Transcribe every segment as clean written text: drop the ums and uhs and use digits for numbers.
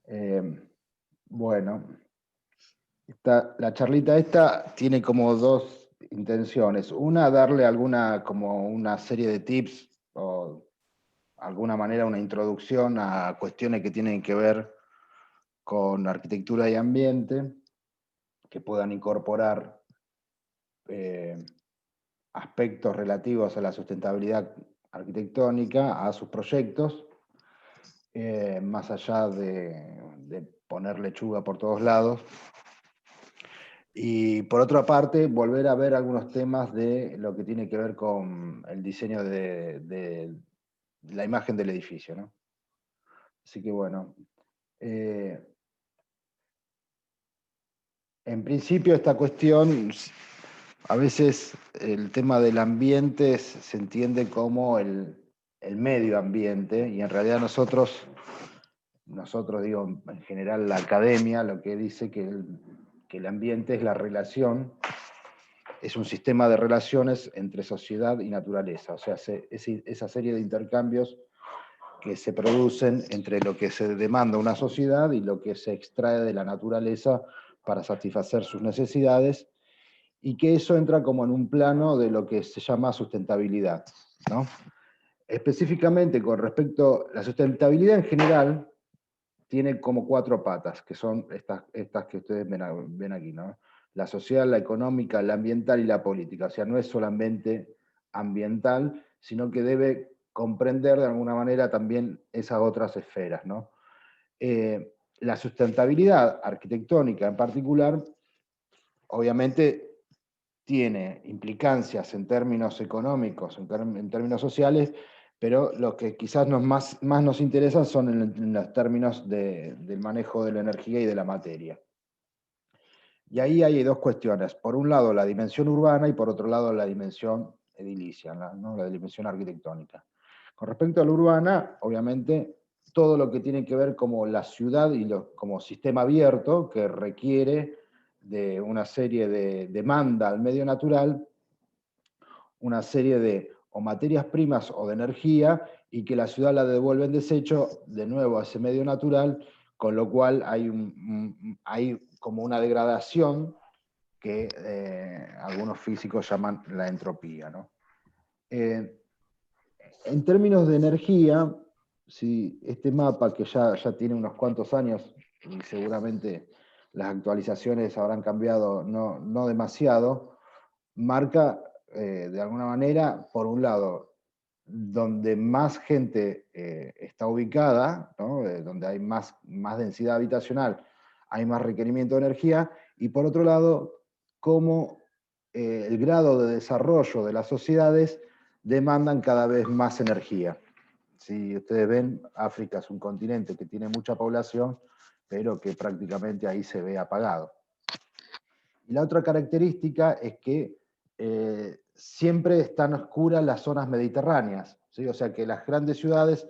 Eh, bueno, la charlita esta tiene como dos intenciones. Una, darle como una serie de tips o alguna manera una introducción a cuestiones que tienen que ver con arquitectura y ambiente, que puedan incorporar eh, aspectos relativos a la sustentabilidad arquitectónica a sus proyectos, más allá de poner lechuga por todos lados. Y por otra parte, volver a ver algunos temas de lo que tiene que ver con el diseño de la imagen del edificio, ¿no? Así que bueno, eh, en principio esta cuestión, a veces el tema del ambiente se entiende como el medio ambiente, y en realidad nosotros digo, en general la academia, lo que dice que el ambiente es la relación, es un sistema de relaciones entre sociedad y naturaleza, o sea, esa serie de intercambios que se producen entre lo que se demanda una sociedad y lo que se extrae de la naturaleza para satisfacer sus necesidades, y que eso entra como en un plano de lo que se llama sustentabilidad, ¿no? Específicamente con respecto a la sustentabilidad en general, tiene como cuatro patas, que son estas que ustedes ven aquí, ¿no? La social, la económica, la ambiental y la política. O sea, no es solamente ambiental, sino que debe comprender de alguna manera también esas otras esferas, ¿no? La sustentabilidad arquitectónica en particular, obviamente, tiene implicancias en términos económicos, en términos sociales, pero lo que quizás más nos interesan son en los términos del manejo de la energía y de la materia. Y ahí hay dos cuestiones. Por un lado, la dimensión urbana y por otro lado, la dimensión edilicia, ¿no? La dimensión arquitectónica. Con respecto a la urbana, obviamente, todo lo que tiene que ver como la ciudad y como sistema abierto que requiere de una serie de demanda al medio natural, una serie de o materias primas o de energía, y que la ciudad la devuelve en desecho de nuevo a ese medio natural, con lo cual hay como una degradación que algunos físicos llaman la entropía, ¿no? En términos de energía, si este mapa, que ya tiene unos cuantos años y seguramente las actualizaciones habrán cambiado no demasiado, marca de alguna manera, por un lado, donde más gente está ubicada, ¿no? Donde hay más densidad habitacional, hay más requerimiento de energía, y por otro lado, cómo el grado de desarrollo de las sociedades demandan cada vez más energía. Si ustedes ven, África es un continente que tiene mucha población, pero que prácticamente ahí se ve apagado. Y la otra característica es que siempre están oscuras las zonas mediterráneas, ¿sí? O sea que las grandes ciudades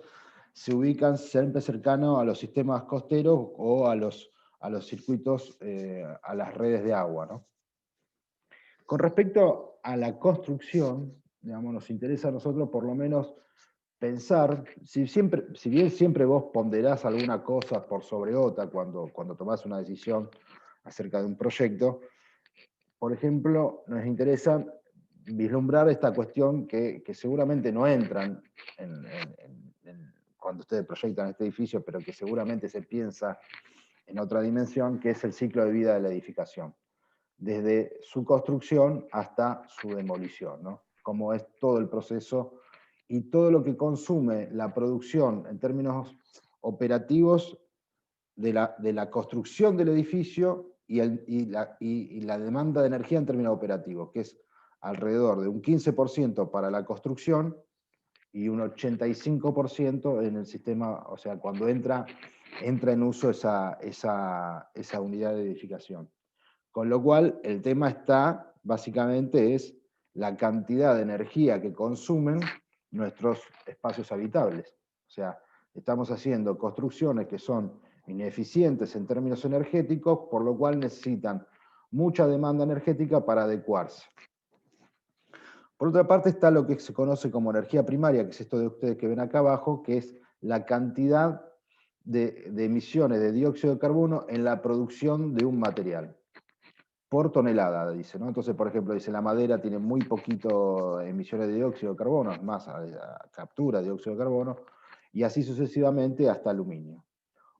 se ubican siempre cercanos a los sistemas costeros o a los circuitos, a las redes de agua, ¿no? Con respecto a la construcción, digamos, nos interesa a nosotros por lo menos pensar, si bien siempre vos ponderás alguna cosa por sobre otra cuando tomás una decisión acerca de un proyecto, por ejemplo, nos interesa vislumbrar esta cuestión que seguramente no entran cuando ustedes proyectan este edificio, pero que seguramente se piensa en otra dimensión, que es el ciclo de vida de la edificación, desde su construcción hasta su demolición, ¿no? Cómo es todo el proceso y todo lo que consume la producción en términos operativos de la construcción del edificio y la demanda de energía en términos operativos, que es alrededor de un 15% para la construcción y un 85% en el sistema, o sea, cuando entra en uso esa unidad de edificación. Con lo cual, el tema está, básicamente, es la cantidad de energía que consumen nuestros espacios habitables. O sea, estamos haciendo construcciones que son ineficientes en términos energéticos, por lo cual necesitan mucha demanda energética para adecuarse. Por otra parte está lo que se conoce como energía primaria, que es esto de ustedes que ven acá abajo, que es la cantidad de emisiones de dióxido de carbono en la producción de un material por tonelada, dice, ¿no? Entonces, por ejemplo, dice, la madera tiene muy poquito emisiones de dióxido de carbono, es más, captura dióxido de carbono, y así sucesivamente hasta aluminio.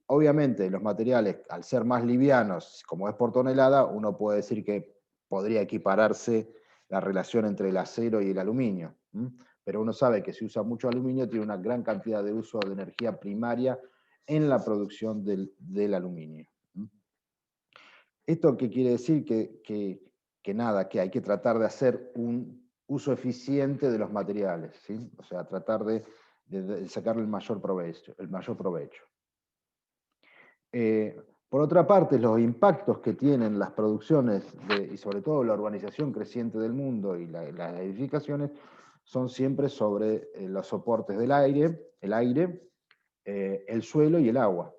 Obviamente, los materiales, al ser más livianos, como es por tonelada, uno puede decir que podría equipararse la relación entre el acero y el aluminio. Pero uno sabe que si usa mucho aluminio, tiene una gran cantidad de uso de energía primaria en la producción del aluminio. ¿Esto qué quiere decir? Que nada, que hay que tratar de hacer un uso eficiente de los materiales, ¿sí? O sea, tratar de sacarle el mayor provecho. Por otra parte, los impactos que tienen las producciones y sobre todo la urbanización creciente del mundo y las edificaciones son siempre sobre los soportes del aire, el suelo y el agua.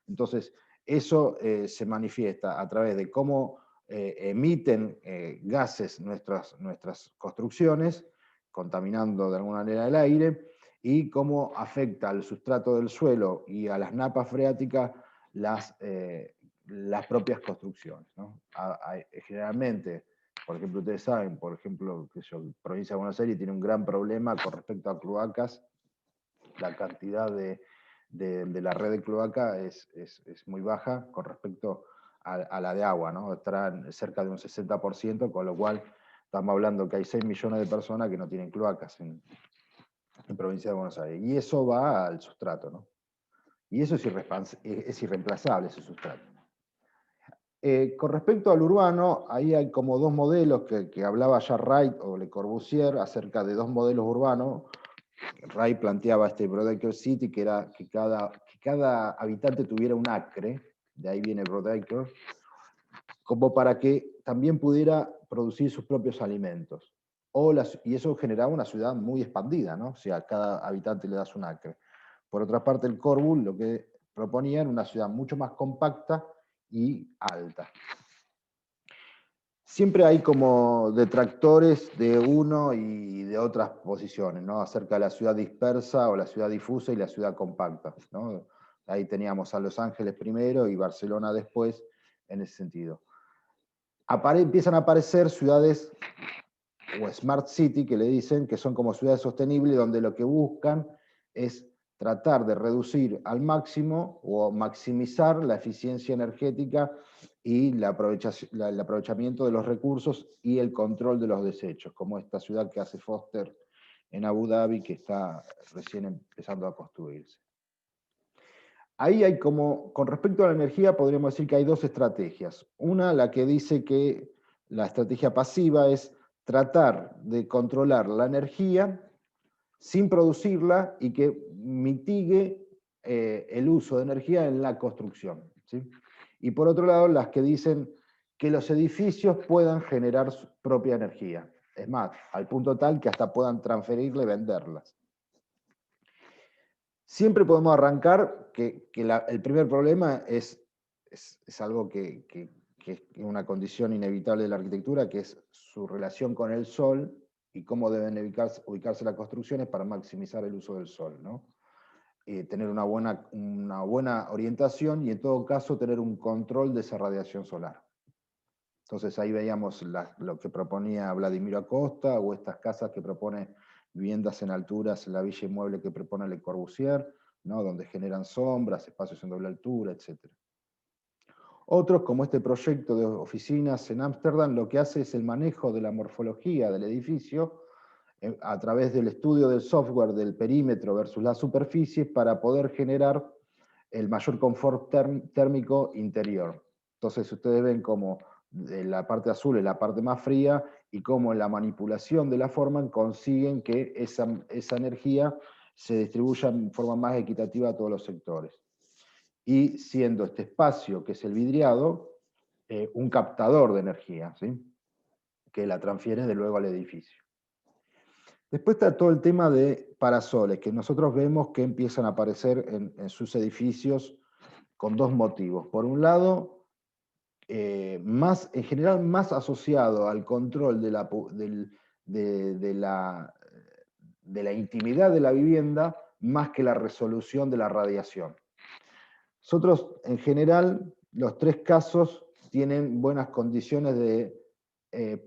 Entonces, eso se manifiesta a través de cómo emiten gases nuestras construcciones, contaminando de alguna manera el aire, y cómo afecta al sustrato del suelo y a las napas freáticas las propias construcciones, ¿no? Generalmente, por ejemplo, ustedes saben, por ejemplo, que provincia de Buenos Aires tiene un gran problema con respecto a cloacas. La cantidad de la red de cloaca es muy baja con respecto a la de agua, ¿no? Está cerca de un 60%, con lo cual estamos hablando que hay 6 millones de personas que no tienen cloacas en provincia de Buenos Aires. Y eso va al sustrato, ¿no? Y eso es irreemplazable, ese sustrato. Con respecto al urbano, ahí hay como dos modelos que hablaba ya Wright o Le Corbusier acerca de dos modelos urbanos. Wright planteaba este Broadacre City, que era que cada habitante tuviera un acre, de ahí viene Broadacre, como para que también pudiera producir sus propios alimentos. Y eso generaba una ciudad muy expandida, ¿no? O sea, a cada habitante le das un acre. Por otra parte, el Corbull lo que proponía era una ciudad mucho más compacta y alta. Siempre hay como detractores de uno y de otras posiciones, ¿no? Acerca de la ciudad dispersa o la ciudad difusa y la ciudad compacta, ¿no? Ahí teníamos a Los Ángeles primero y Barcelona después, en ese sentido. Empiezan a aparecer ciudades o Smart City, que le dicen, que son como ciudades sostenibles, donde lo que buscan es tratar de reducir al máximo o maximizar la eficiencia energética y el aprovechamiento de los recursos y el control de los desechos, como esta ciudad que hace Foster en Abu Dhabi, que está recién empezando a construirse. Ahí hay como, con respecto a la energía, podríamos decir que hay dos estrategias. Una, la que dice que la estrategia pasiva es tratar de controlar la energía sin producirla y que mitigue el uso de energía en la construcción, ¿sí? Y por otro lado, las que dicen que los edificios puedan generar su propia energía. Es más, al punto tal que hasta puedan transferirla y venderlas. Siempre podemos arrancar que el primer problema es algo que es una condición inevitable de la arquitectura, que es su relación con el sol y cómo deben ubicarse las construcciones para maximizar el uso del sol, ¿no? Tener una buena orientación y en todo caso tener un control de esa radiación solar. Entonces ahí veíamos lo que proponía Vladimiro Acosta o estas casas que propone viviendas en alturas, la Villa Inmueble que propone Le Corbusier, ¿no? Donde generan sombras, espacios en doble altura, etc. Otros, como este proyecto de oficinas en Ámsterdam, lo que hace es el manejo de la morfología del edificio a través del estudio del software del perímetro versus la superficie para poder generar el mayor confort térmico interior. Entonces ustedes ven como la parte azul es la parte más fría y cómo en la manipulación de la forma consiguen que esa energía se distribuya en forma más equitativa a todos los sectores. Y siendo este espacio, que es el vidriado, un captador de energía, ¿sí? Que la transfiere de luego al edificio. Después está todo el tema de parasoles, que nosotros vemos que empiezan a aparecer en sus edificios con dos motivos. Por un lado, en general más asociado al control de la intimidad de la vivienda, más que la resolución de la radiación. Nosotros, en general, los tres casos tienen buenas condiciones de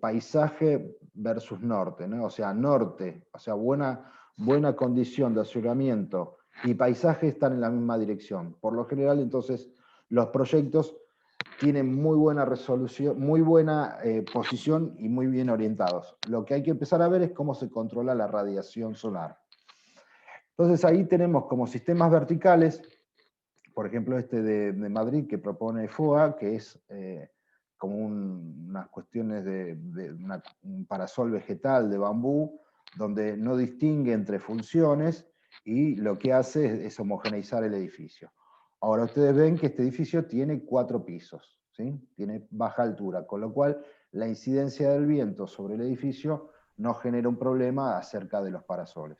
paisaje versus norte, ¿no? O sea, norte, o sea, buena condición de asesoramiento y paisaje están en la misma dirección. Por lo general, entonces, los proyectos tienen muy buena resolución, muy buena posición y muy bien orientados. Lo que hay que empezar a ver es cómo se controla la radiación solar. Entonces ahí tenemos como sistemas verticales, por ejemplo este de Madrid que propone FOA, que es como unas cuestiones de un parasol vegetal de bambú, donde no distingue entre funciones y lo que hace es homogeneizar el edificio. Ahora ustedes ven que este edificio tiene 4 pisos, ¿sí? Tiene baja altura, con lo cual la incidencia del viento sobre el edificio no genera un problema acerca de los parasoles.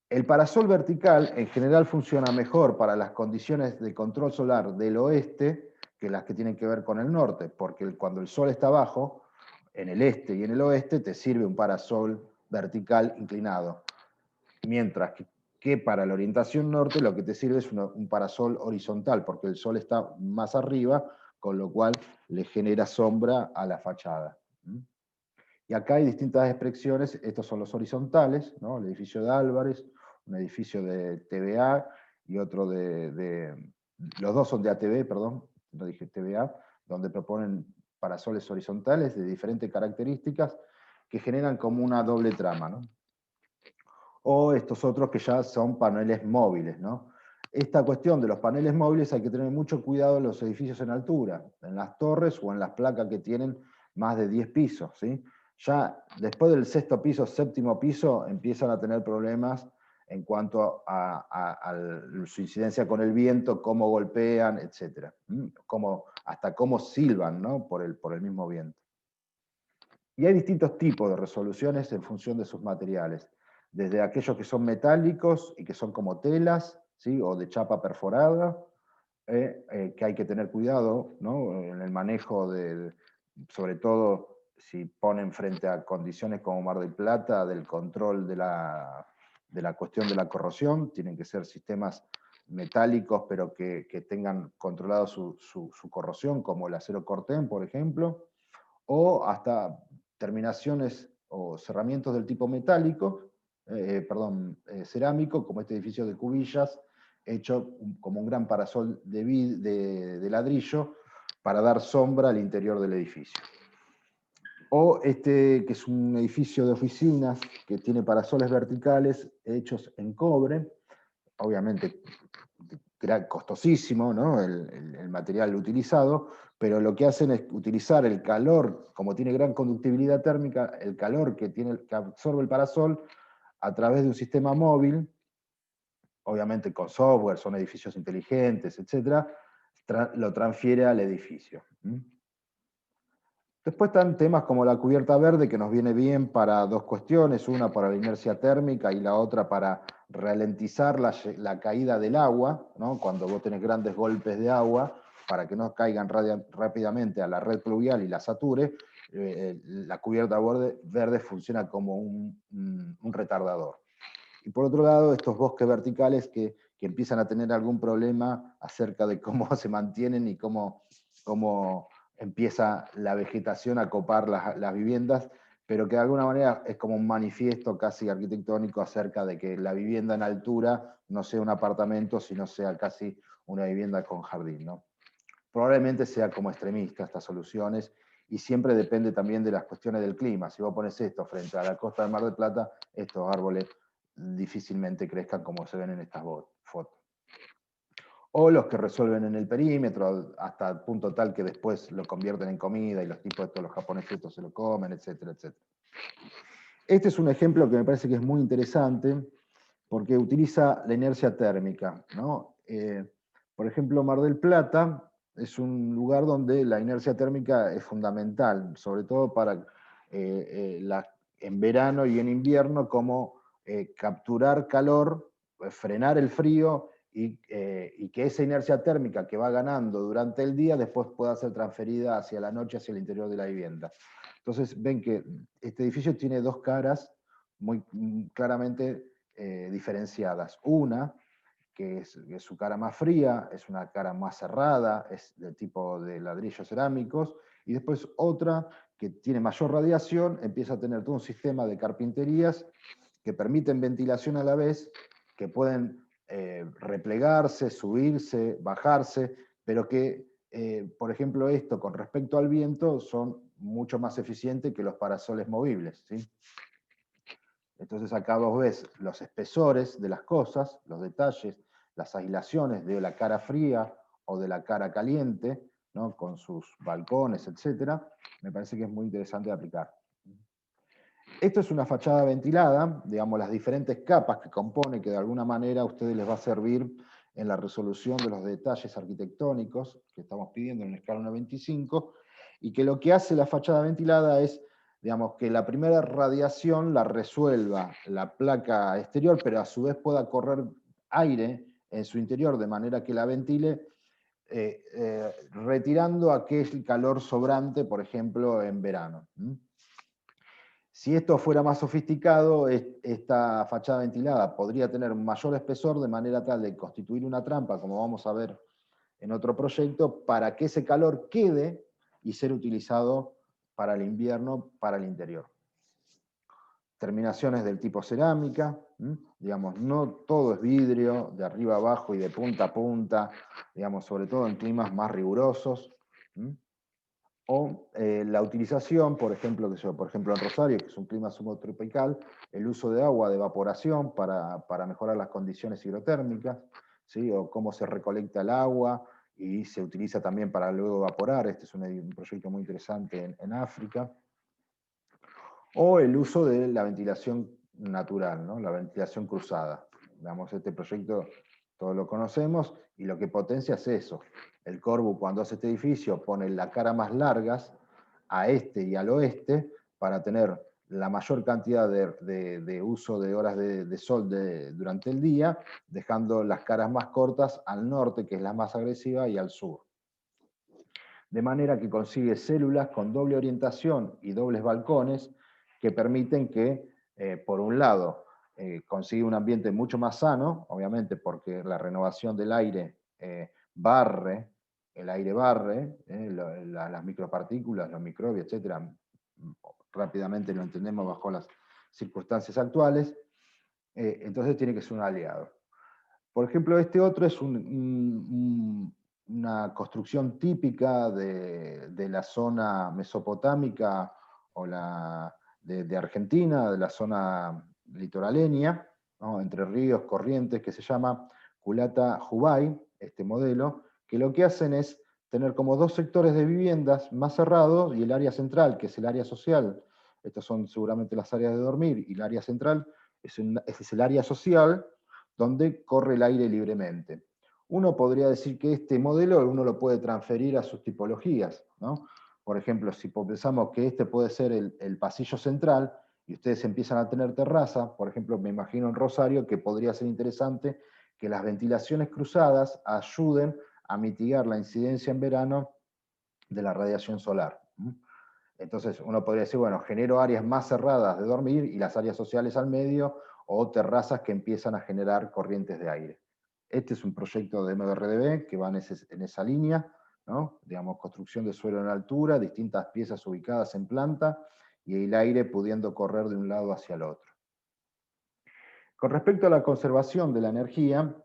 El parasol vertical en general funciona mejor para las condiciones de control solar del oeste que las que tienen que ver con el norte, porque cuando el sol está abajo, en el este y en el oeste, te sirve un parasol vertical inclinado. Mientras que para la orientación norte lo que te sirve es un parasol horizontal, porque el sol está más arriba, con lo cual le genera sombra a la fachada. Y acá hay distintas expresiones, estos son los horizontales, ¿no? El edificio de Álvarez, un edificio de TVA y otro los dos son de ATV, perdón, no dije TVA, donde proponen parasoles horizontales de diferentes características que generan como una doble trama, ¿no? O estos otros que ya son paneles móviles, ¿no? Esta cuestión de los paneles móviles hay que tener mucho cuidado en los edificios en altura, en las torres o en las placas que tienen más de 10 pisos, ¿sí? Ya después del sexto piso, séptimo piso, empiezan a tener problemas en cuanto a su incidencia con el viento, cómo golpean, etc. Hasta cómo silban, ¿no? por el mismo viento. Y hay distintos tipos de resoluciones en función de sus materiales, desde aquellos que son metálicos y que son como telas, ¿sí? O de chapa perforada, que hay que tener cuidado, ¿no? En el manejo, sobre todo si ponen frente a condiciones como Mar del Plata, del control de la cuestión de la corrosión, tienen que ser sistemas metálicos, pero que tengan controlado su corrosión, como el acero cortén, por ejemplo, o hasta terminaciones o cerramientos del tipo metálico, cerámico, como este edificio de Cubillas, hecho como un gran parasol de ladrillo para dar sombra al interior del edificio. O este, que es un edificio de oficinas que tiene parasoles verticales hechos en cobre, obviamente costosísimo, ¿no? el material utilizado, pero lo que hacen es utilizar el calor, como tiene gran conductibilidad térmica, el calor que absorbe el parasol a través de un sistema móvil, obviamente con software, son edificios inteligentes, etc., lo transfiere al edificio. Después están temas como la cubierta verde, que nos viene bien para dos cuestiones, una para la inercia térmica y la otra para ralentizar la caída del agua, ¿no? Cuando vos tenés grandes golpes de agua, para que no caigan rápidamente a la red pluvial y la sature, la cubierta verde funciona como un retardador. Y por otro lado, estos bosques verticales que empiezan a tener algún problema acerca de cómo se mantienen y cómo empieza la vegetación a copar las viviendas, pero que de alguna manera es como un manifiesto casi arquitectónico acerca de que la vivienda en altura no sea un apartamento, sino sea casi una vivienda con jardín, ¿no? Probablemente sea como extremista estas soluciones, y siempre depende también de las cuestiones del clima. Si vos pones esto frente a la costa del Mar del Plata, estos árboles difícilmente crezcan como se ven en estas fotos. O los que resuelven en el perímetro, hasta el punto tal que después lo convierten en comida y los tipos de todos los japoneses se lo comen, etcétera, etcétera. Este es un ejemplo que me parece que es muy interesante porque utiliza la inercia térmica, ¿no? Por ejemplo, Mar del Plata es un lugar donde la inercia térmica es fundamental, sobre todo para en verano y en invierno, como capturar calor, frenar el frío y que esa inercia térmica que va ganando durante el día después pueda ser transferida hacia la noche, hacia el interior de la vivienda. Entonces ven que este edificio tiene dos caras muy claramente diferenciadas. Una, que es su cara más fría, es una cara más cerrada, es del tipo de ladrillos cerámicos, y después otra que tiene mayor radiación, empieza a tener todo un sistema de carpinterías que permiten ventilación a la vez, que pueden replegarse, subirse, bajarse, pero que, por ejemplo, esto con respecto al viento son mucho más eficientes que los parasoles movibles, ¿sí? Entonces acá vos ves los espesores de las cosas, los detalles, las aislaciones de la cara fría o de la cara caliente, ¿no? Con sus balcones, etc. Me parece que es muy interesante de aplicar. Esto es una fachada ventilada, digamos, las diferentes capas que compone, que de alguna manera a ustedes les va a servir en la resolución de los detalles arquitectónicos que estamos pidiendo en la escala 1.25, y que lo que hace la fachada ventilada es, digamos, que la primera radiación la resuelva la placa exterior, pero a su vez pueda correr aire en su interior, de manera que la ventile, retirando aquel calor sobrante, por ejemplo, en verano. Si esto fuera más sofisticado, esta fachada ventilada podría tener un mayor espesor de manera tal de constituir una trampa, como vamos a ver en otro proyecto, para que ese calor quede y ser utilizado para el invierno, para el interior. Terminaciones del tipo cerámica, digamos, no todo es vidrio, de arriba a abajo y de punta a punta, digamos, sobre todo en climas más rigurosos. O la utilización, por ejemplo, en Rosario, que es un clima subtropical, el uso de agua de evaporación para mejorar las condiciones hidrotérmicas, ¿sí? O cómo se recolecta el agua y se utiliza también para luego evaporar. Este es un proyecto muy interesante en África. O el uso de la ventilación natural, ¿no? La ventilación cruzada. Digamos, este proyecto todos lo conocemos, y lo que potencia es eso. El Corbu, cuando hace este edificio, pone la cara más largas a este y al oeste para tener la mayor cantidad de uso de horas de sol durante el día, dejando las caras más cortas al norte, que es la más agresiva, y al sur. De manera que consigue células con doble orientación y dobles balcones que permiten que, por un lado, consigue un ambiente mucho más sano, obviamente porque la renovación del aire barre, el aire barre, las micropartículas, los microbios, etc. Rápidamente lo entendemos bajo las circunstancias actuales, entonces tiene que ser un aliado. Por ejemplo, este otro es una construcción típica de la zona mesopotámica o de Argentina, de la zona litoraleña, ¿no? Entre ríos, corrientes, que se llama Culata Jubay, este modelo, que lo que hacen es tener como dos sectores de viviendas más cerrados y el área central, que es el área social. Estas son seguramente las áreas de dormir, y el área central es el área social, donde corre el aire libremente. Uno podría decir que este modelo uno lo puede transferir a sus tipologías, ¿no? Por ejemplo, si pensamos que este puede ser el pasillo central y ustedes empiezan a tener terraza, por ejemplo, me imagino en Rosario que podría ser interesante que las ventilaciones cruzadas ayuden a mitigar la incidencia en verano de la radiación solar. Entonces uno podría decir, bueno, genero áreas más cerradas de dormir y las áreas sociales al medio, o terrazas que empiezan a generar corrientes de aire. Este es un proyecto de MRDB que va en esa línea, ¿no? Digamos, construcción de suelo en altura, distintas piezas ubicadas en planta, y el aire pudiendo correr de un lado hacia el otro. Con respecto a la conservación de la energía,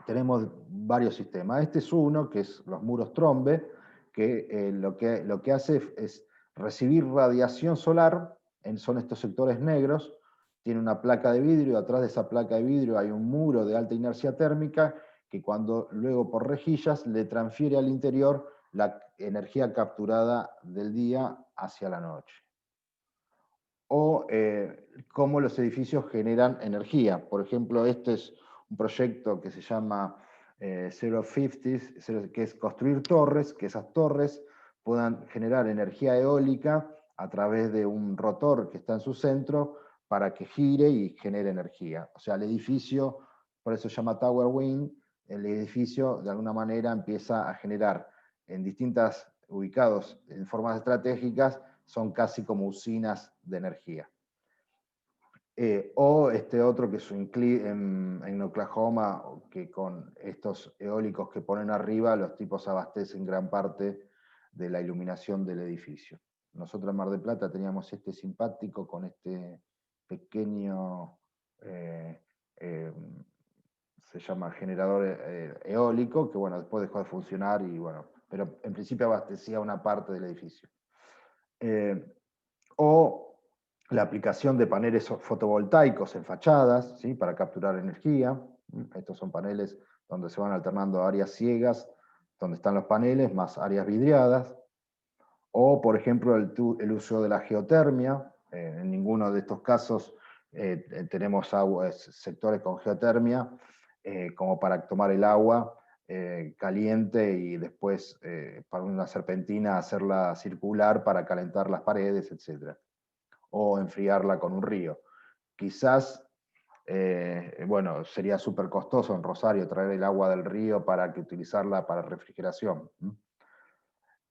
tenemos varios sistemas. Este es uno, que es los muros Trombe, que lo que hace es recibir radiación solar, son estos sectores negros, tiene una placa de vidrio, atrás de esa placa de vidrio hay un muro de alta inercia térmica, que cuando luego por rejillas le transfiere al interior la energía capturada del día hacia la noche. O cómo los edificios generan energía. Por ejemplo, este es un proyecto que se llama Zero 50, que es construir torres, que esas torres puedan generar energía eólica a través de un rotor que está en su centro para que gire y genere energía. O sea, el edificio, por eso se llama Tower Wing, el edificio de alguna manera empieza a generar en distintas, ubicados en formas estratégicas, son casi como usinas de energía. O este otro que es en Oklahoma, que con estos eólicos que ponen arriba, los tipos abastecen gran parte de la iluminación del edificio. Nosotros en Mar del Plata teníamos este simpático con este pequeño, se llama generador eólico, que bueno, después dejó de funcionar, y bueno, pero en principio abastecía una parte del edificio. O la aplicación de paneles fotovoltaicos en fachadas, ¿sí? Para capturar energía. Estos son paneles donde se van alternando áreas ciegas, donde están los paneles, más áreas vidriadas. O, por ejemplo, el uso de la geotermia. En ninguno de estos casos tenemos sectores con geotermia, como para tomar el agua caliente y después para una serpentina hacerla circular para calentar las paredes, etc. O enfriarla con un río. Quizás, bueno, sería súper costoso en Rosario traer el agua del río para utilizarla para refrigeración.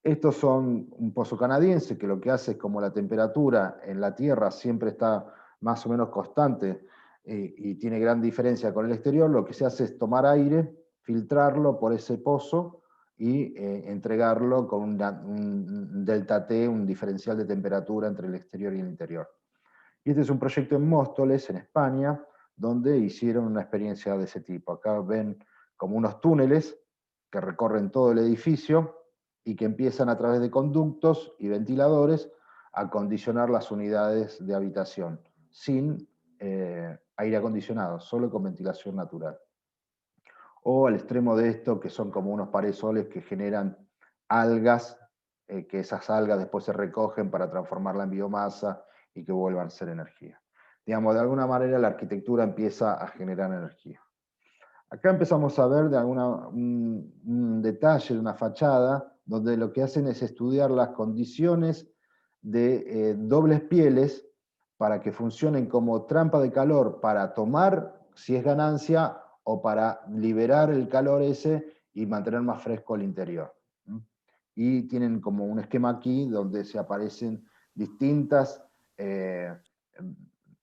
Estos son un pozo canadiense que lo que hace es, como la temperatura en la Tierra siempre está más o menos constante y tiene gran diferencia con el exterior, lo que se hace es tomar aire, filtrarlo por ese pozo y entregarlo con un delta T, un diferencial de temperatura entre el exterior y el interior. Y este es un proyecto en Móstoles, en España, donde hicieron una experiencia de ese tipo. Acá ven como unos túneles que recorren todo el edificio y que empiezan a través de conductos y ventiladores a acondicionar las unidades de habitación, sin aire acondicionado, solo con ventilación natural. O al extremo de esto, que son como unos paresoles que generan algas, que esas algas después se recogen para transformarla en biomasa y que vuelvan a ser energía. Digamos, de alguna manera la arquitectura empieza a generar energía. Acá empezamos a ver un detalle de una fachada donde lo que hacen es estudiar las condiciones de dobles pieles para que funcionen como trampa de calor para tomar, si es ganancia, o para liberar el calor ese y mantener más fresco el interior. Y tienen como un esquema aquí donde se aparecen distintas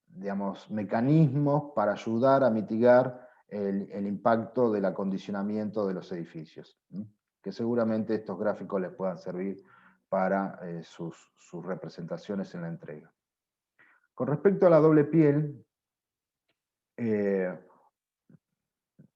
digamos, mecanismos para ayudar a mitigar el impacto del acondicionamiento de los edificios, que seguramente estos gráficos les puedan servir para sus representaciones en la entrega. Con respecto a la doble piel,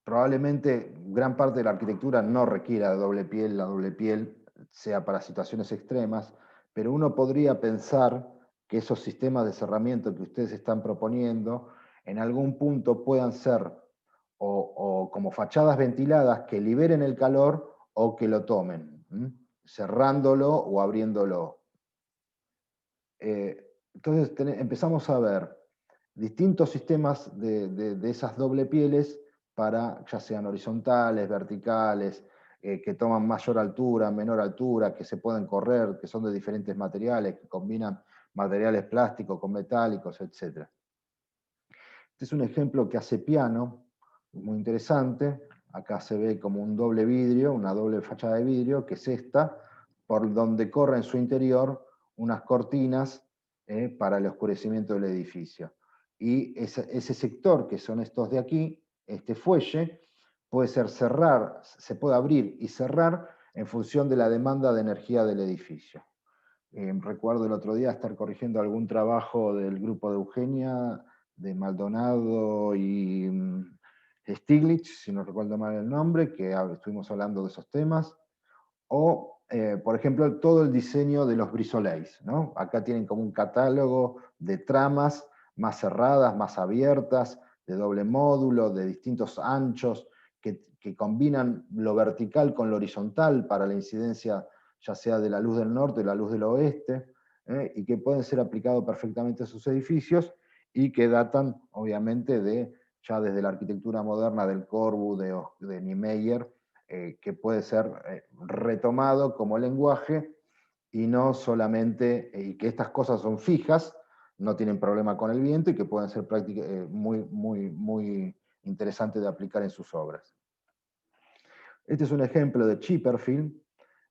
probablemente gran parte de la arquitectura no requiera de doble piel, la doble piel sea para situaciones extremas, pero uno podría pensar que esos sistemas de cerramiento que ustedes están proponiendo en algún punto puedan ser o como fachadas ventiladas que liberen el calor o que lo tomen, cerrándolo o abriéndolo. Entonces empezamos a ver distintos sistemas de esas doble pieles para, ya sean horizontales, verticales, que toman mayor altura, menor altura, que se pueden correr, que son de diferentes materiales, que combinan materiales plásticos con metálicos, etc. Este es un ejemplo que hace Piano, muy interesante. Acá se ve como un doble vidrio, una doble fachada de vidrio, que es esta, por donde corre en su interior unas cortinas para el oscurecimiento del edificio. Y ese sector, que son estos de aquí, este fuelle, se puede abrir y cerrar en función de la demanda de energía del edificio. Recuerdo el otro día estar corrigiendo algún trabajo del grupo de Eugenia, de Maldonado y Stiglitz, si no recuerdo mal el nombre, que estuvimos hablando de esos temas. O, por ejemplo, todo el diseño de los brisolets, ¿no? Acá tienen como un catálogo de tramas más cerradas, más abiertas, de doble módulo, de distintos anchos, que combinan lo vertical con lo horizontal para la incidencia ya sea de la luz del norte o la luz del oeste, y que pueden ser aplicados perfectamente a sus edificios y que datan, obviamente, ya desde la arquitectura moderna del Corbu, de Niemeyer, que puede ser retomado como lenguaje y no solamente, y que estas cosas son fijas, no tienen problema con el viento y que pueden ser muy interesantes de aplicar en sus obras. Este es un ejemplo de Chipperfield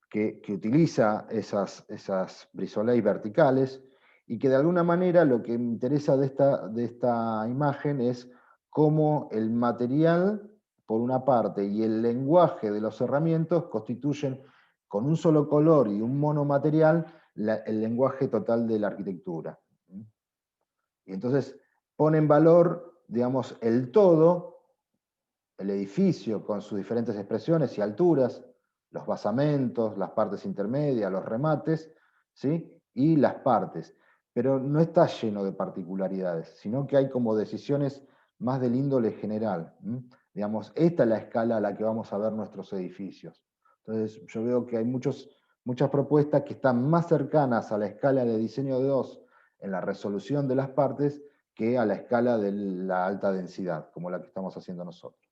que utiliza esas brisolets verticales y que de alguna manera lo que me interesa de esta imagen es cómo el material, por una parte, y el lenguaje de los herramientas constituyen, con un solo color y un monomaterial, el lenguaje total de la arquitectura. Y entonces pone en valor, digamos, el todo, el edificio con sus diferentes expresiones y alturas, los basamentos, las partes intermedias, los remates, ¿sí? Y las partes. Pero no está lleno de particularidades, sino que hay como decisiones más del índole general. Digamos, esta es la escala a la que vamos a ver nuestros edificios. Entonces yo veo que hay muchas propuestas que están más cercanas a la escala de diseño de 2 en la resolución de las partes que a la escala de la alta densidad, como la que estamos haciendo nosotros.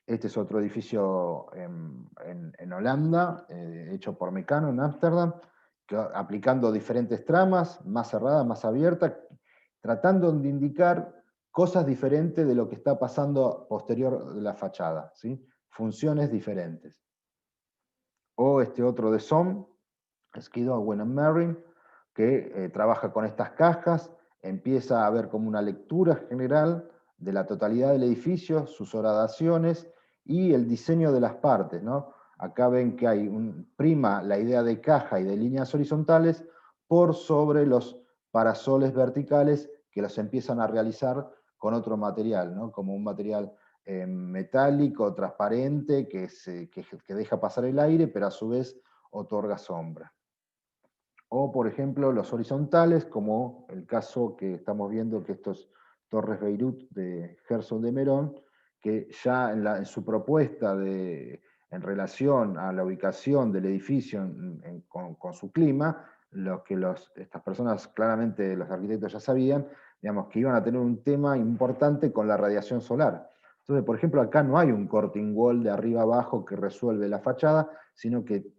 Este es otro edificio en Holanda, hecho por Mecano en Ámsterdam, aplicando diferentes tramas, más cerradas, más abiertas, tratando de indicar cosas diferentes de lo que está pasando posterior de la fachada, ¿sí? Funciones diferentes. O este otro de SOM, Skidoo, Win Merrin, que trabaja con estas cajas, empieza a ver como una lectura general de la totalidad del edificio, sus horadaciones y el diseño de las partes, ¿no? Acá ven que hay prima la idea de caja y de líneas horizontales por sobre los parasoles verticales que los empiezan a realizar con otro material, ¿no? Como un material metálico, transparente, que deja pasar el aire, pero a su vez otorga sombra. O, por ejemplo, los horizontales, como el caso que estamos viendo, que estos Torres Beirut de Gerson de Merón, que ya en su propuesta en relación a la ubicación del edificio con su clima, lo que estas personas, claramente los arquitectos ya sabían, digamos, que iban a tener un tema importante con la radiación solar. Entonces, por ejemplo, acá no hay un curtain wall de arriba abajo que resuelve la fachada, sino que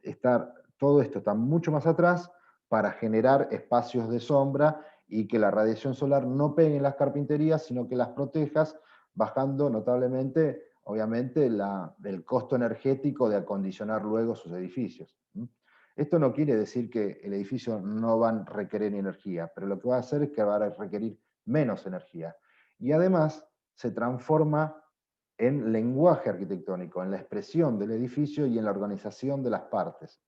todo esto está mucho más atrás, para generar espacios de sombra y que la radiación solar no pegue en las carpinterías, sino que las protejas, bajando notablemente, obviamente, el costo energético de acondicionar luego sus edificios. Esto no quiere decir que el edificio no va a requerir energía, pero lo que va a hacer es que va a requerir menos energía. Y además se transforma en lenguaje arquitectónico, en la expresión del edificio y en la organización de las partes.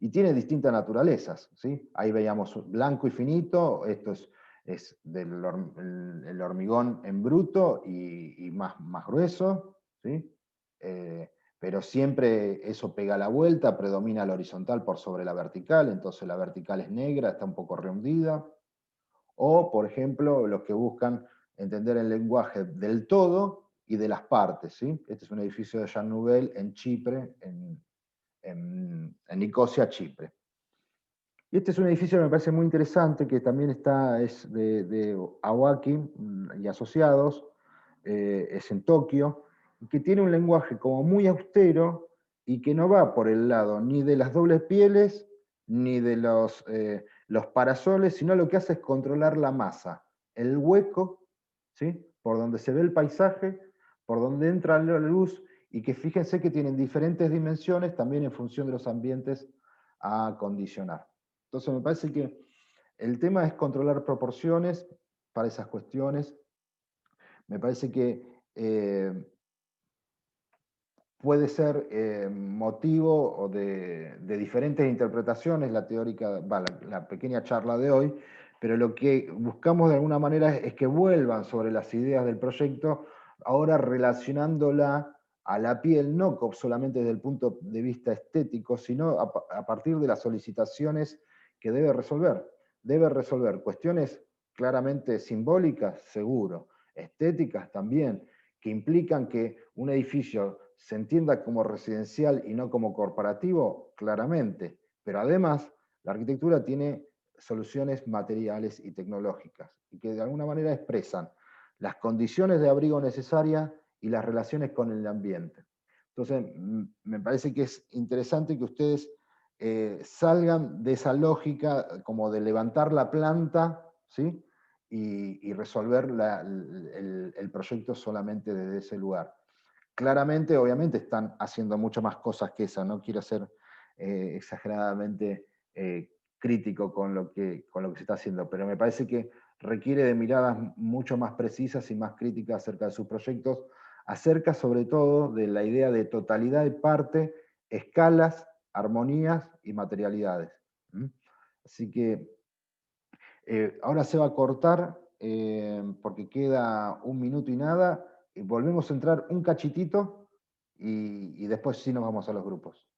Y tiene distintas naturalezas, ¿sí? Ahí veíamos blanco y finito, esto es el hormigón en bruto y más grueso, ¿sí? Pero siempre eso pega la vuelta, predomina la horizontal por sobre la vertical, entonces la vertical es negra, está un poco rehundida. O, por ejemplo, los que buscan entender el lenguaje del todo y de las partes, ¿sí? Este es un edificio de Jean Nouvel en Chipre, en Nicosia, Chipre. Y este es un edificio que me parece muy interesante, que también es de Awaki y Asociados, es en Tokio, y que tiene un lenguaje como muy austero y que no va por el lado ni de las dobles pieles, ni de los parasoles, sino lo que hace es controlar la masa, el hueco, ¿sí? Por donde se ve el paisaje, por donde entra la luz, y que fíjense que tienen diferentes dimensiones también en función de los ambientes a acondicionar. Entonces me parece que el tema es controlar proporciones para esas cuestiones. Me parece que puede ser motivo de diferentes interpretaciones la teórica, la pequeña charla de hoy, pero lo que buscamos de alguna manera es que vuelvan sobre las ideas del proyecto, ahora relacionándola a la piel, no solamente desde el punto de vista estético, sino a partir de las solicitaciones que debe resolver. Debe resolver cuestiones claramente simbólicas, seguro, estéticas también, que implican que un edificio se entienda como residencial y no como corporativo, claramente, pero además la arquitectura tiene soluciones materiales y tecnológicas, y que de alguna manera expresan las condiciones de abrigo necesarias y las relaciones con el ambiente. Entonces, me parece que es interesante que ustedes salgan de esa lógica como de levantar la planta, ¿sí? Y resolver el proyecto solamente desde ese lugar. Claramente, obviamente, están haciendo muchas más cosas que esa, no quiero ser exageradamente crítico con lo que se está haciendo, pero me parece que requiere de miradas mucho más precisas y más críticas acerca de sus proyectos, acerca sobre todo de la idea de totalidad y parte, escalas, armonías y materialidades. ¿Mm? Así que ahora se va a cortar porque queda un minuto y nada, y volvemos a entrar un cachitito y después sí nos vamos a los grupos.